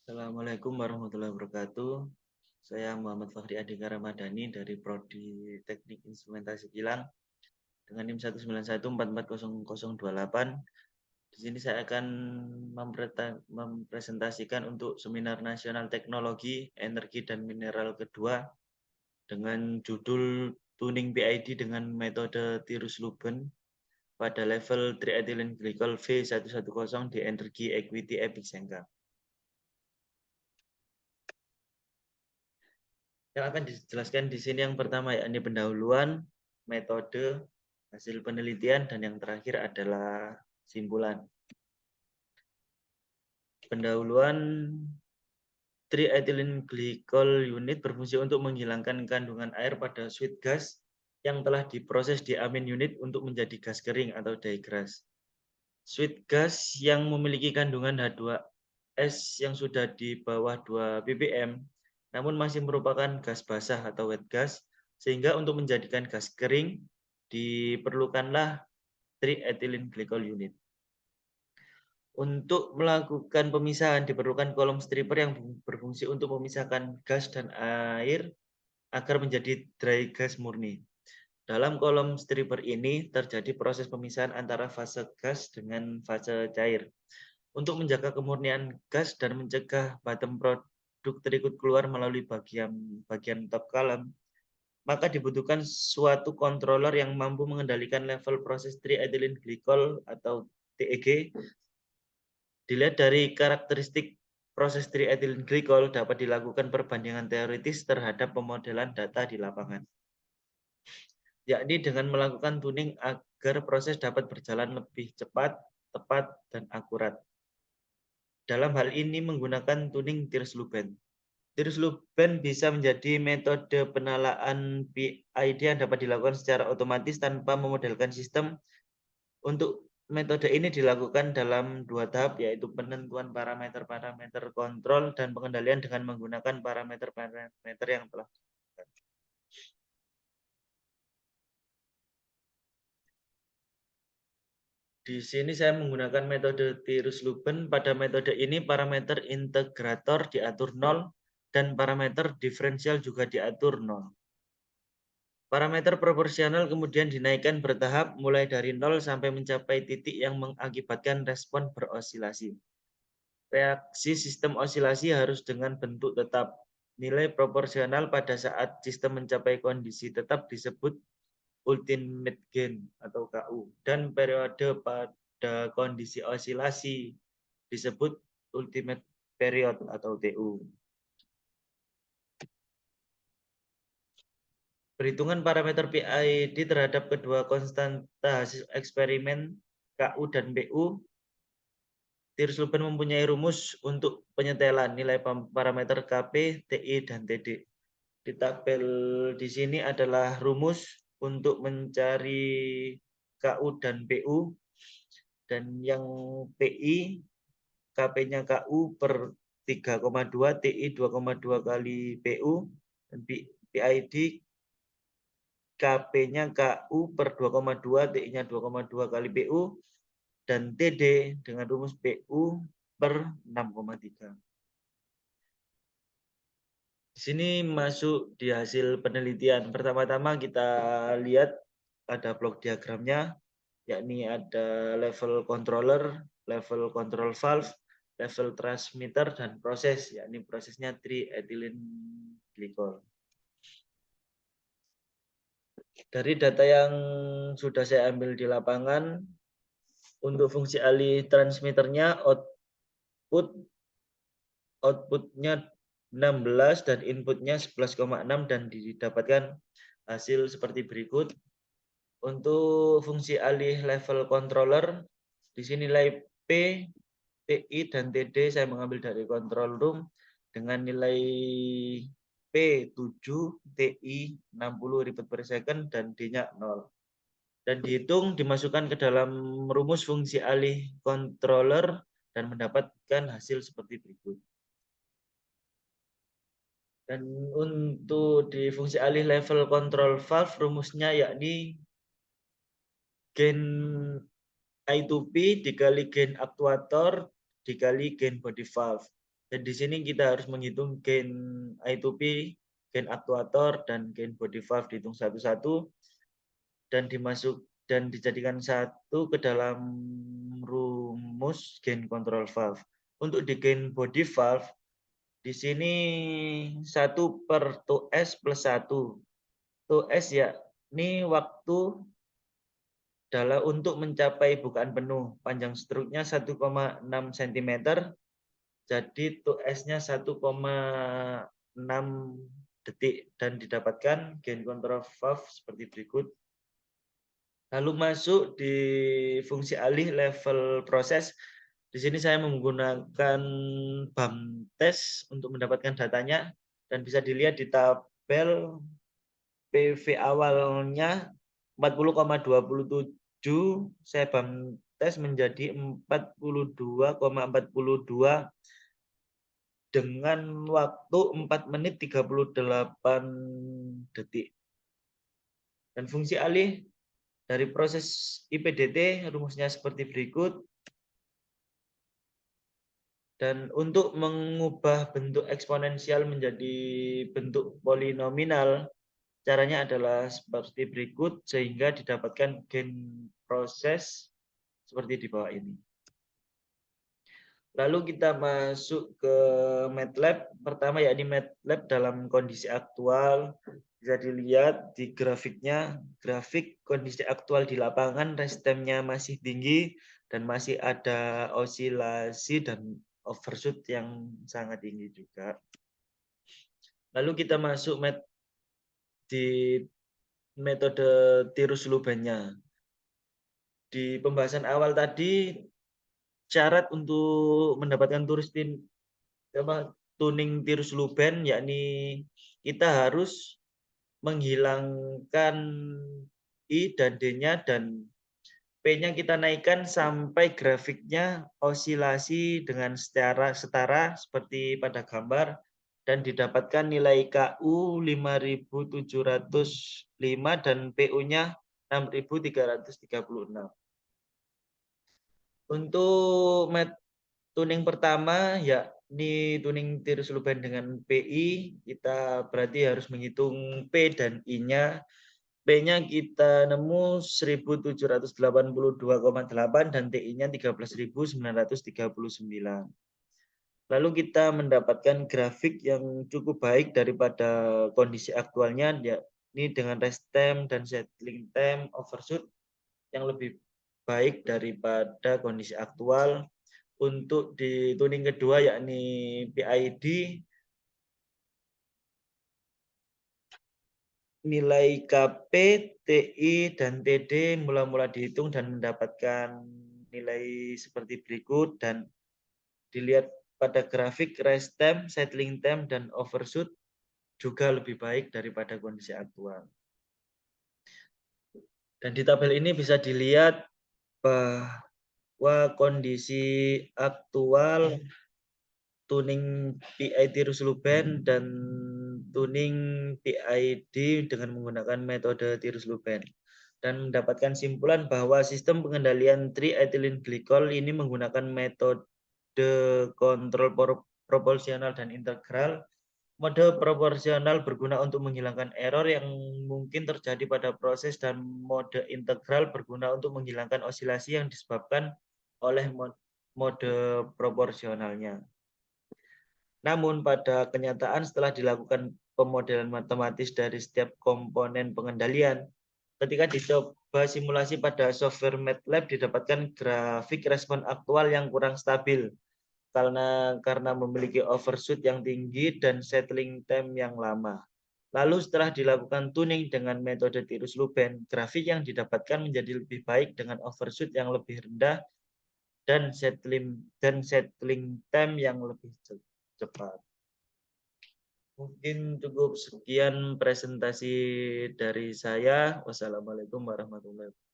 Assalamualaikum warahmatullahi wabarakatuh. Saya Muhammad Fakhri Andika Ramadhani dari Prodi Teknik Instrumentasi Kilang dengan NIM 191440028. Di sini saya akan mempresentasikan untuk Seminar Nasional Teknologi, Energi dan Mineral kedua dengan judul Tuning PID dengan metode Tirus-Luben pada level triethylene glycol V110 di Energi Equity Epicenter. Yang akan dijelaskan di sini yang pertama yakni pendahuluan, metode, hasil penelitian, dan yang terakhir adalah simpulan. Pendahuluan, triethylene glycol unit berfungsi untuk menghilangkan kandungan air pada sweet gas yang telah diproses di amin unit untuk menjadi gas kering atau digas. Sweet gas yang memiliki kandungan H2S yang sudah di bawah 2 ppm namun masih merupakan gas basah atau wet gas, sehingga untuk menjadikan gas kering diperlukanlah triethylene glycol unit. Untuk melakukan pemisahan diperlukan kolom stripper yang berfungsi untuk memisahkan gas dan air agar menjadi dry gas murni. Dalam kolom stripper ini terjadi proses pemisahan antara fase gas dengan fase cair. Untuk menjaga kemurnian gas dan mencegah bottom product terikut keluar melalui bagian top column, maka dibutuhkan suatu controller yang mampu mengendalikan level proses triethylene glycol atau TEG. Dilihat dari karakteristik proses triethylene glycol dapat dilakukan perbandingan teoritis terhadap pemodelan data di lapangan, yakni dengan melakukan tuning agar proses dapat berjalan lebih cepat, tepat, dan akurat. Dalam hal ini menggunakan tuning Tirus-Luben. Tirus-Luben bisa menjadi metode penalaan PID yang dapat dilakukan secara otomatis tanpa memodelkan sistem. Untuk metode ini dilakukan dalam 2 tahap, yaitu penentuan parameter-parameter kontrol dan pengendalian dengan menggunakan parameter-parameter yang telah ditentukan. Di sini saya menggunakan metode Tirus-Luben. Pada metode ini parameter integrator diatur 0 dan parameter diferensial juga diatur 0. Parameter proporsional kemudian dinaikkan bertahap mulai dari 0 sampai mencapai titik yang mengakibatkan respon berosilasi. Reaksi sistem osilasi harus dengan bentuk tetap. Nilai proporsional pada saat sistem mencapai kondisi tetap disebut ultimate gain atau KU, dan periode pada kondisi osilasi disebut ultimate period atau TU. Perhitungan parameter PID terhadap kedua konstanta hasil eksperimen KU dan PU. Tirus-Luben mempunyai rumus untuk penyetelan nilai parameter KP, TI, dan TD. Di tabel di sini adalah rumus untuk mencari KU dan PU, dan yang PI KP-nya KU per 3,2, TI 2,2 kali PU, dan PID KP-nya KU per 2,2, TI-nya 2,2 kali PU, dan TD dengan rumus PU per 6,3. Di sini masuk di hasil penelitian. Pertama-tama kita lihat ada blok diagramnya, yakni ada level controller, level control valve, level transmitter, dan proses, yakni prosesnya triethylene glycol. Dari data yang sudah saya ambil di lapangan, untuk fungsi alih transmitternya outputnya 16 dan inputnya 11,6 dan didapatkan hasil seperti berikut. Untuk fungsi alih level controller, di sini nilai P, TI, dan TD saya mengambil dari control room dengan nilai P 7, TI 60 repeat per second, dan D-nya 0. Dan dihitung, dimasukkan ke dalam rumus fungsi alih controller dan mendapatkan hasil seperti berikut. Dan untuk di fungsi alih level control valve, rumusnya yakni gain I2P dikali gain aktuator dikali gain body valve. Dan di sini kita harus menghitung gain I2P, gain aktuator, dan gain body valve dihitung satu-satu dan dijadikan satu ke dalam rumus gain control valve. Untuk di gain body valve, di sini 1/2S plus 1. 2S ya, ini waktu untuk mencapai bukaan penuh. Panjang struknya 1,6 cm, jadi 2S-nya 1,6 detik dan didapatkan gain control valve seperti berikut. Lalu masuk di fungsi alih level proses. Di sini saya menggunakan BAM test untuk mendapatkan datanya dan bisa dilihat di tabel PV awalnya 40,27, saya BAM tes menjadi 42,42 dengan waktu 4 menit 38 detik. Dan fungsi alih dari proses IPDT rumusnya seperti berikut. Dan untuk mengubah bentuk eksponensial menjadi bentuk polinominal, caranya adalah seperti berikut sehingga didapatkan gain proses seperti di bawah ini. Lalu kita masuk ke MATLAB. Pertama yakni MATLAB dalam kondisi aktual. Bisa dilihat di grafiknya, grafik kondisi aktual di lapangan, restemnya masih tinggi dan masih ada osilasi dan overshoot yang sangat tinggi juga. Lalu kita masuk di metode tirus lubannya. Di pembahasan awal tadi, syarat untuk mendapatkan tuning tirus luban yakni kita harus menghilangkan I dan D-nya dan P-nya kita naikkan sampai grafiknya osilasi dengan setara seperti pada gambar dan didapatkan nilai KU 5.705 dan PU-nya 6.336. Untuk tuning pertama yakni tuning tirus luban dengan PI, kita berarti harus menghitung P dan I-nya. P-nya kita nemu 1782,8 dan TI-nya 13.939. Lalu kita mendapatkan grafik yang cukup baik daripada kondisi aktualnya, yakni dengan rest time dan settling time overshoot yang lebih baik daripada kondisi aktual. Untuk di tuning kedua yakni PID, nilai KP, TI, dan TD mula-mula dihitung dan mendapatkan nilai seperti berikut dan dilihat pada grafik rest time, settling time, dan overshoot juga lebih baik daripada kondisi aktual. Dan di tabel ini bisa dilihat bahwa kondisi aktual tuning PID Tirus-Luban dan tuning PID dengan menggunakan metode Tirus-Luban dan mendapatkan simpulan bahwa sistem pengendalian triethylene glycol ini menggunakan metode kontrol proporsional dan integral. Mode proporsional berguna untuk menghilangkan error yang mungkin terjadi pada proses dan mode integral berguna untuk menghilangkan osilasi yang disebabkan oleh mode proporsionalnya. Namun pada kenyataan setelah dilakukan pemodelan matematis dari setiap komponen pengendalian, ketika dicoba simulasi pada software MATLAB didapatkan grafik respon aktual yang kurang stabil karena memiliki overshoot yang tinggi dan settling time yang lama. Lalu setelah dilakukan tuning dengan metode Tirus-Luban, grafik yang didapatkan menjadi lebih baik dengan overshoot yang lebih rendah dan settling time yang lebih cepat. Mungkin cukup sekian presentasi dari saya. Wassalamualaikum warahmatullahi wabarakatuh.